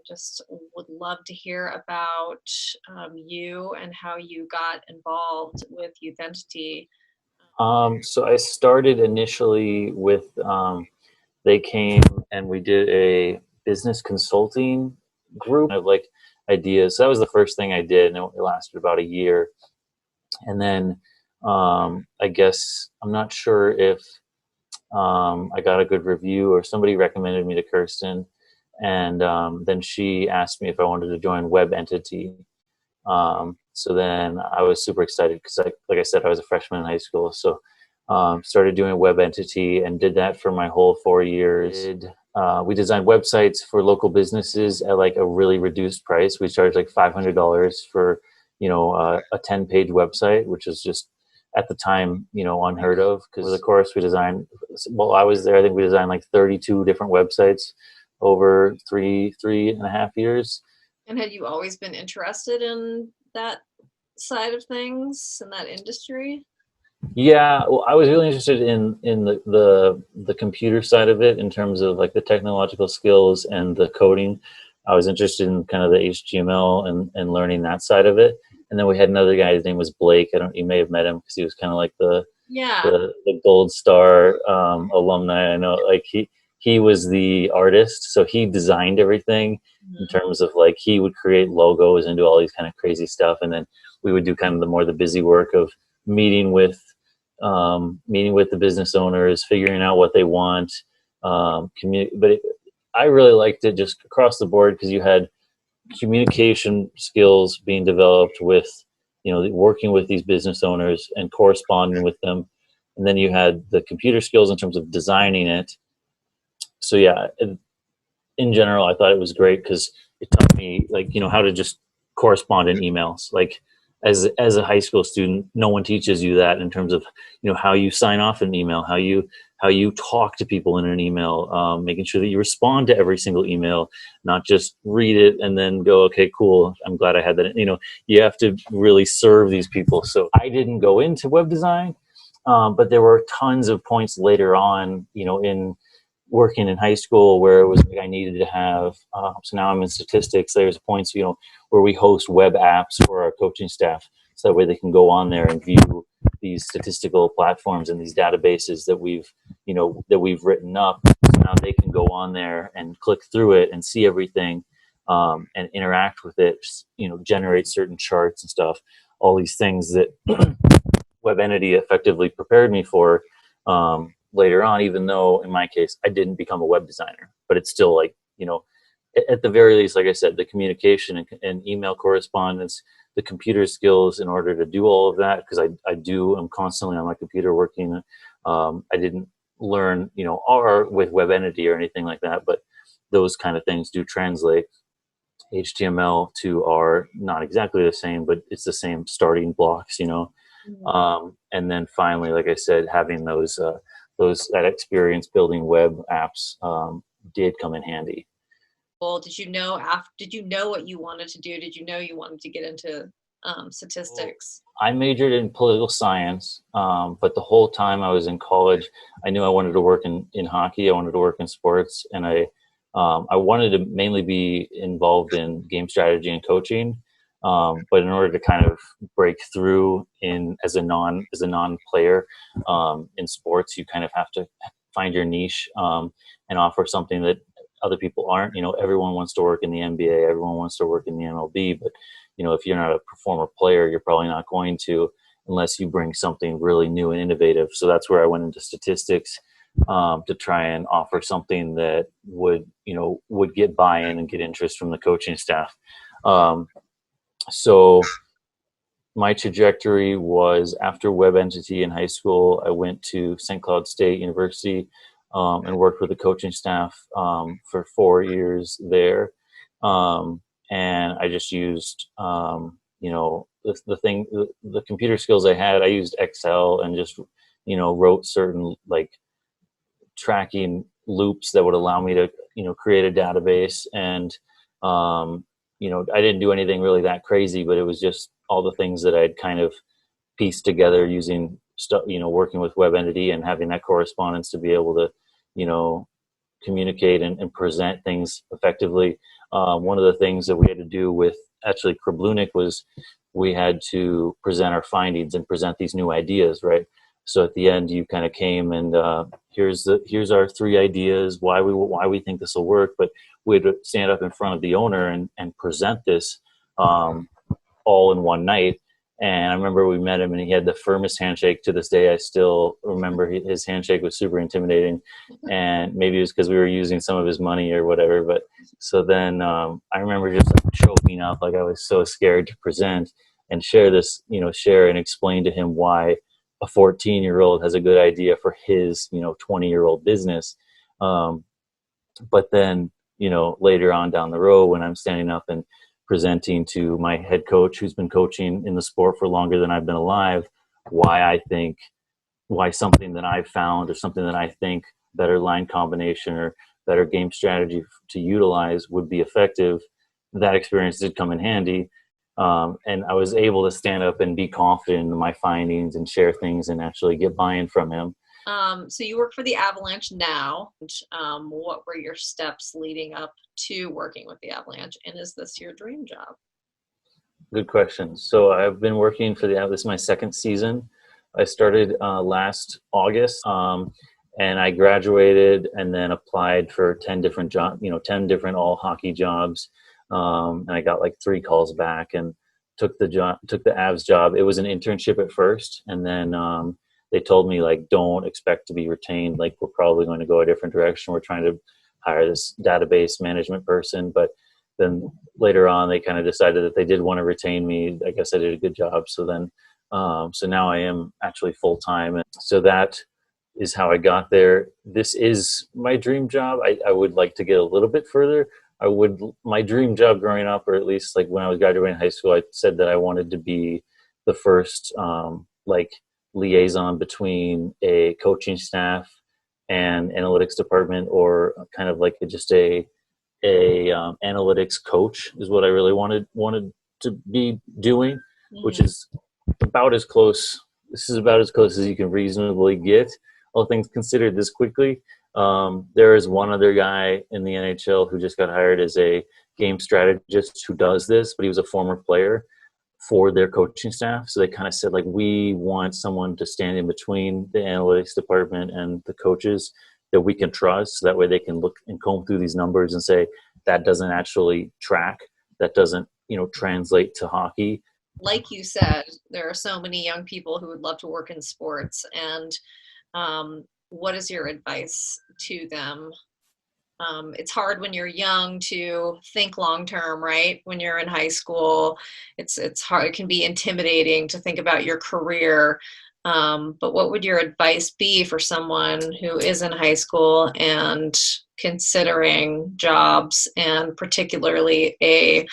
just would love to hear about you and how you got involved with Youthentity. So I started initially with they came and we did a business consulting group of like ideas. So that was the first thing I did, and it lasted about a year. And then I guess I'm not sure if I got a good review or somebody recommended me to Kirsten, and then she asked me if I wanted to join WebEntity. So then I was super excited because, like I said, I was a freshman in high school. So started doing WebEntity and did that for my whole 4 years. We designed websites for local businesses at like a really reduced price. We charged like $500 for, a 10-page website, which is just at the time, unheard of. Because of course we designed, well, I was there, I think we designed like 32 different websites over three and a half years. And had you always been interested in that side of things, in that industry? Yeah, well, I was really interested in the computer side of it in terms of like the technological skills and the coding. I was interested in kind of the HTML and learning that side of it. And then we had another guy, his name was Blake. You may have met him because he was kind of like Yeah. the gold star alumni. I know, like he was the artist, so he designed everything in terms of like he would create logos and do all these kind of crazy stuff, and then we would do kind of the busy work of meeting with the business owners, figuring out what they want. I really liked it just across the board because you had communication skills being developed with, working with these business owners and corresponding with them. And then you had the computer skills in terms of designing it. So yeah, in general, I thought it was great because it taught me like, how to just correspond in emails. Like as a high school student, no one teaches you that in terms of, how you sign off an email, how you talk to people in an email, making sure that you respond to every single email, not just read it and then go, okay, cool, I'm glad I had that. You have to really serve these people. So I didn't go into web design, but there were tons of points later on, in working in high school where it was like I needed to have, so now I'm in statistics, there's points, where we host web apps for our coaching staff. So that way they can go on there and view these statistical platforms and these databases that we've written up. So now they can go on there and click through it and see everything, and interact with it, generate certain charts and stuff, all these things that WebEntity effectively prepared me for, later on, even though in my case I didn't become a web designer. But it's still like, at the very least, like I said, the communication and email correspondence, the computer skills in order to do all of that, because I'm constantly on my computer working. I didn't learn R with WebEntity or anything like that, but those kind of things do translate. HTML to R, not exactly the same, but it's the same starting blocks. And then finally, like I said, having that experience building web apps did come in handy. Well, did you know what you wanted to do? Did you know you wanted to get into statistics? I majored in political science, but the whole time I was in college, I knew I wanted to work in hockey. I wanted to work in sports, and I wanted to mainly be involved in game strategy and coaching. But in order to kind of break through as a non-player in sports, you kind of have to find your niche and offer something that other people aren't. Everyone wants to work in the NBA, everyone wants to work in the MLB, but if you're not a performer player, you're probably not going to, unless you bring something really new and innovative. So that's where I went into statistics, to try and offer something that would get buy-in and get interest from the coaching staff. So my trajectory was, after WebEntity in high school, I went to St. Cloud State University and worked with the coaching staff for 4 years there. And I just used, the computer skills I had. I used Excel and just, wrote certain like tracking loops that would allow me to, create a database. And, I didn't do anything really that crazy, but it was just all the things that I'd kind of pieced together using stuff, working with WebEntity and having that correspondence to be able to, communicate and present things effectively. one of the things that we had to do with actually Krablunik was we had to present our findings and present these new ideas, right? So at the end, you kind of came and here's our 3 ideas, why we think this will work. But we had to stand up in front of the owner and present this all in one night. And I remember we met him and he had the firmest handshake. To this day, I still remember his handshake was super intimidating. And maybe it was because we were using some of his money or whatever. But so then I remember just like choking up, like I was so scared to present and share this, share and explain to him why a 14-year-old has a good idea for his, 20-year-old business. But then, later on down the road when I'm standing up and presenting to my head coach who's been coaching in the sport for longer than I've been alive, why something that I've found or something that I think better line combination or better game strategy to utilize would be effective, that experience did come in handy. And I was able to stand up and be confident in my findings and share things and actually get buy-in from him. So you work for the Avalanche now. What were your steps leading up to working with the Avalanche? And is this your dream job? Good question. So I've been working for this is my 2nd season. I started last August, and I graduated and then applied for 10 different jobs, 10 different all hockey jobs. And I got like 3 calls back and took the Avs job. It was an internship at first. And then they told me, like, don't expect to be retained. Like, we're probably going to go a different direction. We're trying to hire this database management person. But then later on, they kind of decided that they did want to retain me. I guess I did a good job. So then, so now I am actually full-time. And so that is how I got there. This is my dream job. I would like to get a little bit further. My dream job growing up, or at least like when I was graduating high school, I said that I wanted to be the first liaison between a coaching staff and analytics department, or kind of like just a analytics coach is what I really wanted to be doing, which is about as close. This is about as close as you can reasonably get, all things considered, this quickly. There is one other guy in the NHL who just got hired as a game strategist who does this, but he was a former player for their coaching staff. So they kind of said, like, we want someone to stand in between the analytics department and the coaches that we can trust. So that way they can look and comb through these numbers and say, that doesn't actually track. That doesn't, translate to hockey. Like you said, there are so many young people who would love to work in sports. And what is your advice to them? It's hard when you're young to think long-term, right? When you're in high school, it's hard. It can be intimidating to think about your career. But what would your advice be for someone who is in high school and considering jobs, and particularly a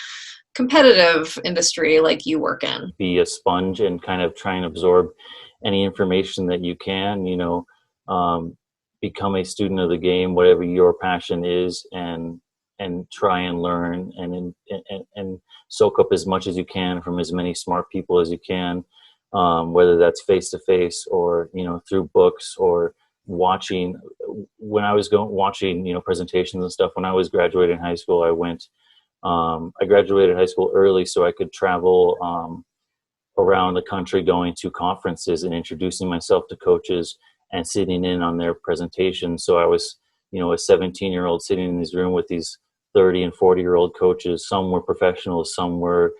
competitive industry like you work in? Be a sponge and kind of try and absorb any information that you can, become a student of the game, whatever your passion is, and try and learn and soak up as much as you can from as many smart people as you can, whether that's face to face or through books or watching. When I was watching presentations and stuff, when I was graduating high school, I graduated high school early so I could travel around the country going to conferences and introducing myself to coaches and sitting in on their presentations. So I was, a 17-year-old sitting in this room with these 30 and 40-year-old coaches. Some were professionals, some were,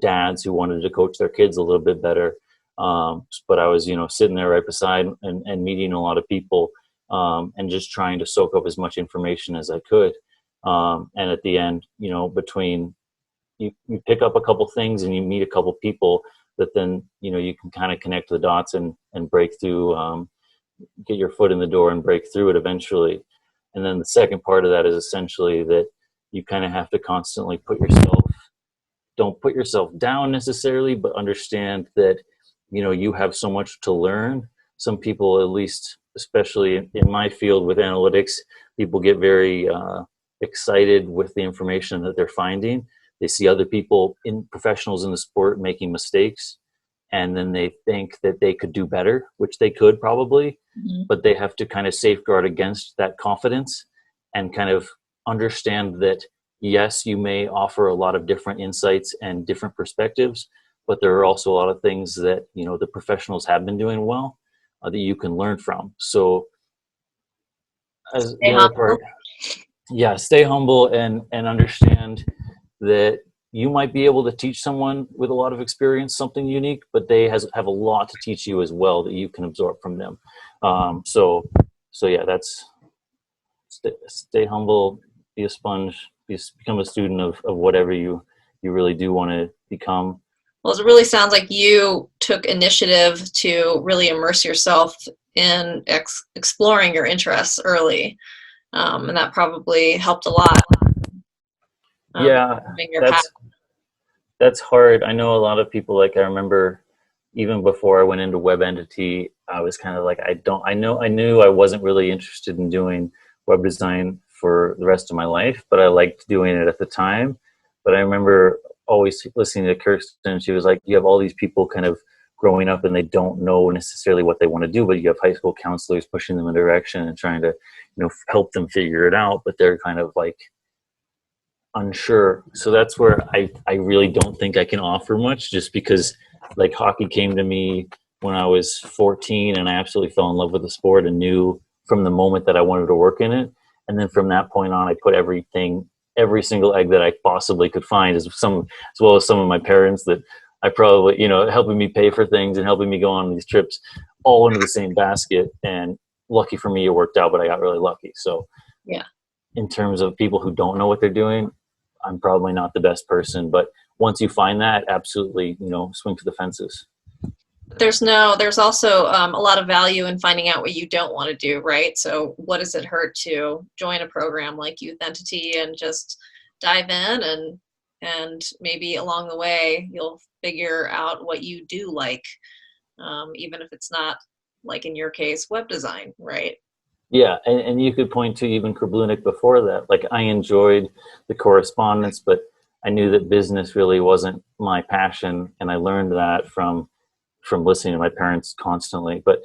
dads who wanted to coach their kids a little bit better. But I was, sitting there right beside and meeting a lot of people and just trying to soak up as much information as I could. And at the end, between you pick up a couple things and you meet a couple people that then, you can kind of connect the dots and break through, get your foot in the door and break through it eventually. And then the second part of that is essentially that you kind of have to constantly don't put yourself down necessarily, but understand that, you have so much to learn. Some people, at least, especially in my field with analytics, people get very excited with the information that they're finding. They see other people, professionals in the sport, making mistakes, and then they think that they could do better, which they could probably, but they have to kind of safeguard against that confidence and kind of understand that yes, you may offer a lot of different insights and different perspectives, but there are also a lot of things that, you know, the professionals have been doing well, that you can learn from. So as Stay the other humble. part, yeah, stay humble and understand that you might be able to teach someone with a lot of experience something unique, but they have a lot to teach you as well that you can absorb from them. So yeah, that's stay humble, be a sponge, become a student of whatever you really do want to become. Well, it really sounds like you took initiative to really immerse yourself in exploring your interests early, and that probably helped a lot. Yeah, Having your path. that's that's hard. I know a lot of people, like I remember even before I went into WebEntity, I was kind of like, I knew I wasn't really interested in doing web design for the rest of my life, but I liked doing it at the time. But I remember always listening to Kirsten. She was like, you have all these people kind of growing up and they don't know necessarily what they want to do, but you have high school counselors pushing them in a direction and trying to, you know, help them figure it out. But they're kind of like unsure. So that's where I really don't think I can offer much, just because like hockey came to me when I was 14 and I absolutely fell in love with the sport and knew from the moment that I wanted to work in it. And then from that point on, I put everything, every single egg that I possibly could find, as well as some of my parents that I probably, you know, helping me pay for things and helping me go on these trips, all into the same basket. And lucky for me, it worked out, but I got really lucky. So Yeah. in terms of people who don't know what they're doing, I'm probably not the best person, but once you find that, absolutely, you know, swing for the fences. There's also a lot of value in finding out what you don't want to do, right? So what does it hurt to join a program like Youthentity and just dive in, and maybe along the way you'll figure out what you do like, even if it's not, like in your case, web design, right? Yeah, and you could point to even Krabloonik before that. Like I enjoyed the correspondence, but I knew that business really wasn't my passion, and I learned that from listening to my parents constantly. But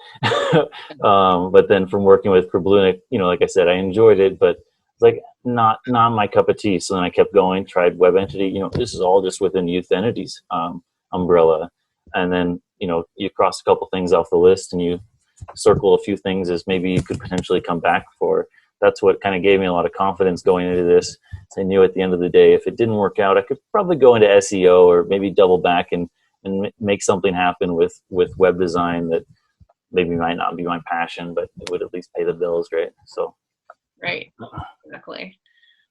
but then from working with Krabloonik, you know, like I said, I enjoyed it, but it's like not my cup of tea. So then I kept going, tried WebEntity. You know, this is all just within Youthentity's umbrella, and then you know you cross a couple things off the list, and you circle a few things as maybe you could potentially come back for. That's what kind of gave me a lot of confidence going into this. I knew at the end of the day, if it didn't work out, I could probably go into SEO or maybe double back and make something happen with web design that maybe might not be my passion, but it would at least pay the bills, right? So, Right, exactly.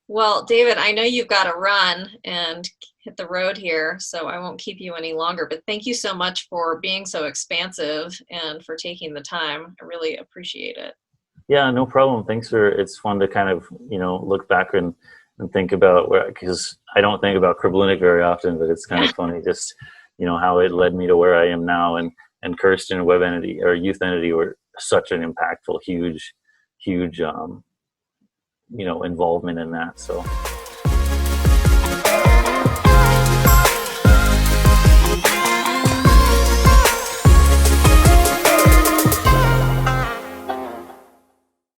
Well, David, I know you've got to run and hit the road here, so I won't keep you any longer, but thank you so much for being so expansive and for taking the time. I really appreciate it. yeah, no problem. Thanks for, it's fun to kind of, you know, look back and think about where, because I don't think about Krabloonik very often, but it's kind Yeah, of funny just, you know, how it led me to where I am now. And Kirsten and WebEntity or Youthentity were such an impactful, huge, you know, involvement in that. So